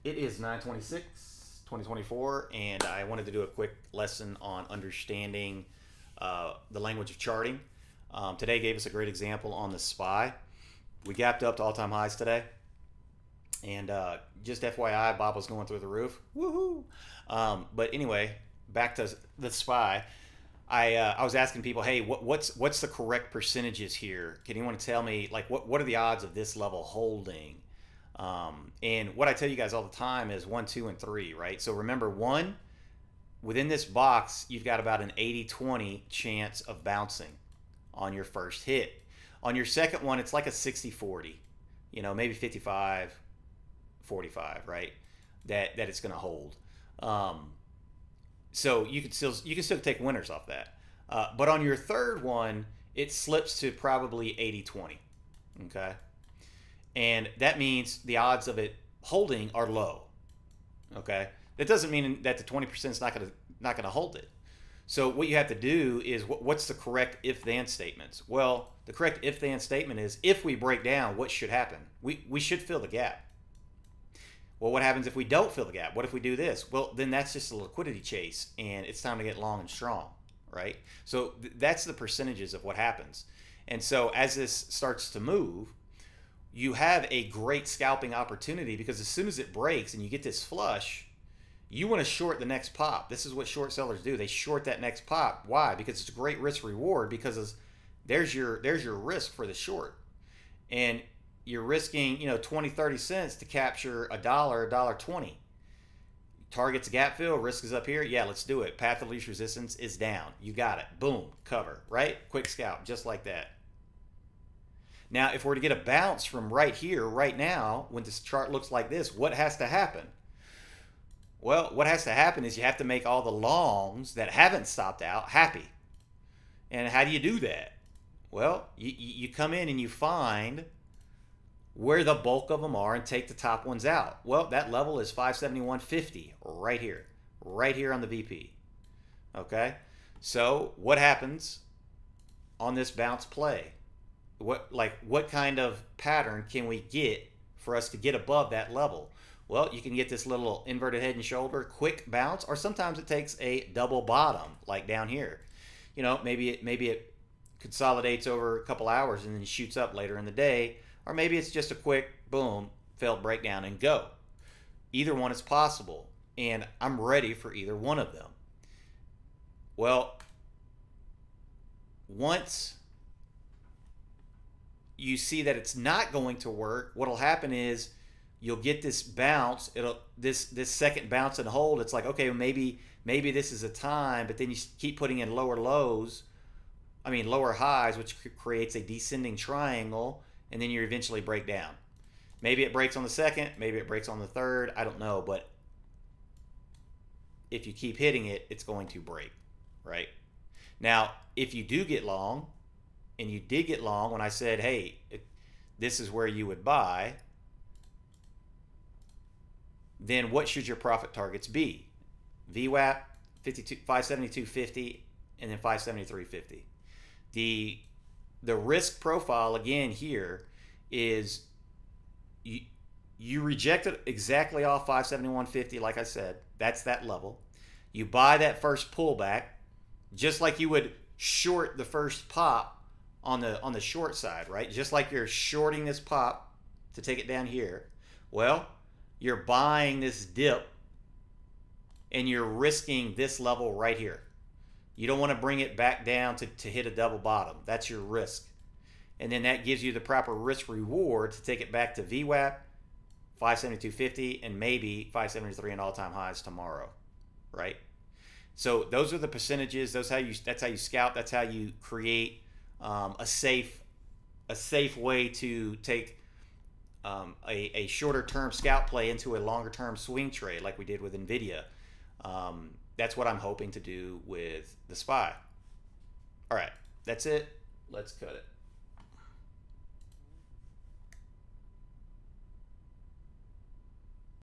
It is 9/26/2024, and I wanted to do a quick lesson on understanding the language of charting. Today gave us a great example on the SPY. We gapped up to all-time highs today, and just FYI, Bob was going through the roof. Woohoo! But anyway, back to the SPY. I was asking people, hey, what's the correct percentages here? Can anyone tell me, like, what are the odds of this level holding? And what I tell you guys all the time is 1, 2, and 3, right? So remember, 1, within this box, you've got about an 80-20 chance of bouncing on your first hit. On your second one, it's like a 60-40, you know, maybe 55-45, right? That it's going to hold. So you can still take winners off that. But on your third one, it slips to probably 80-20, okay? And that means the odds of it holding are low, okay? That doesn't mean that the 20% is not gonna hold it. So what you have to do is, what's the correct if-then statements? Well, the correct if-then statement is, if we break down, what should happen? We should fill the gap. Well, what happens if we don't fill the gap? What if we do this? Well, then that's just a liquidity chase, and it's time to get long and strong, right? So that's the percentages of what happens. And so as this starts to move, you have a great scalping opportunity, because as soon as it breaks and you get this flush, you want to short the next pop. This is what short sellers do. They short that next pop. Why? Because it's a great risk reward, because there's your risk for the short. And you're risking, 20-30 cents to capture $1.20. Target's gap fill, risk is up here. Yeah, let's do it. Path of least resistance is down. You got it. Boom, cover, right? Quick scalp, just like that. Now, if we're to get a bounce from right here, right now, when this chart looks like this, what has to happen? Well, what has to happen is you have to make all the longs that haven't stopped out happy. And how do you do that? Well, you come in and you find where the bulk of them are and take the top ones out. Well, that level is 571.50 right here on the VP. Okay? So what happens on this bounce play? What kind of pattern can we get for us to get above that level? Well, you can get this little inverted head and shoulder quick bounce, or sometimes it takes a double bottom, like down here. Maybe it consolidates over a couple hours and then shoots up later in the day. Or maybe it's just a quick, boom, failed breakdown and go. Either one is possible, and I'm ready for either one of them. Well, once you see that it's not going to work, what'll happen is you'll get this bounce. This second bounce and hold. It's like, okay, maybe this is a time, but then you keep putting in lower highs, which creates a descending triangle. And then you eventually break down. Maybe it breaks on the second, maybe it breaks on the third, I don't know, but if you keep hitting it, it's going to break, right? Now, if you do get long, and you did get long when I said, hey, this is where you would buy, then what should your profit targets be? VWAP, 572.50, and then 573.50. The risk profile, again, here is you reject it exactly off 571.50, like I said. That's that level. You buy that first pullback, just like you would short the first pop on the short side, right? Just like you're shorting this pop to take it down here. Well, you're buying this dip, and you're risking this level right here. You don't want to bring it back down to hit a double bottom. That's your risk. And then that gives you the proper risk reward to take it back to VWAP, 572.50, and maybe 573 and all-time highs tomorrow, right? So those are the percentages. That's how you scalp. That's how you create a safe way to take a shorter-term scalp play into a longer-term swing trade, like we did with NVIDIA. That's what I'm hoping to do with the SPY. All right, that's it. Let's cut it.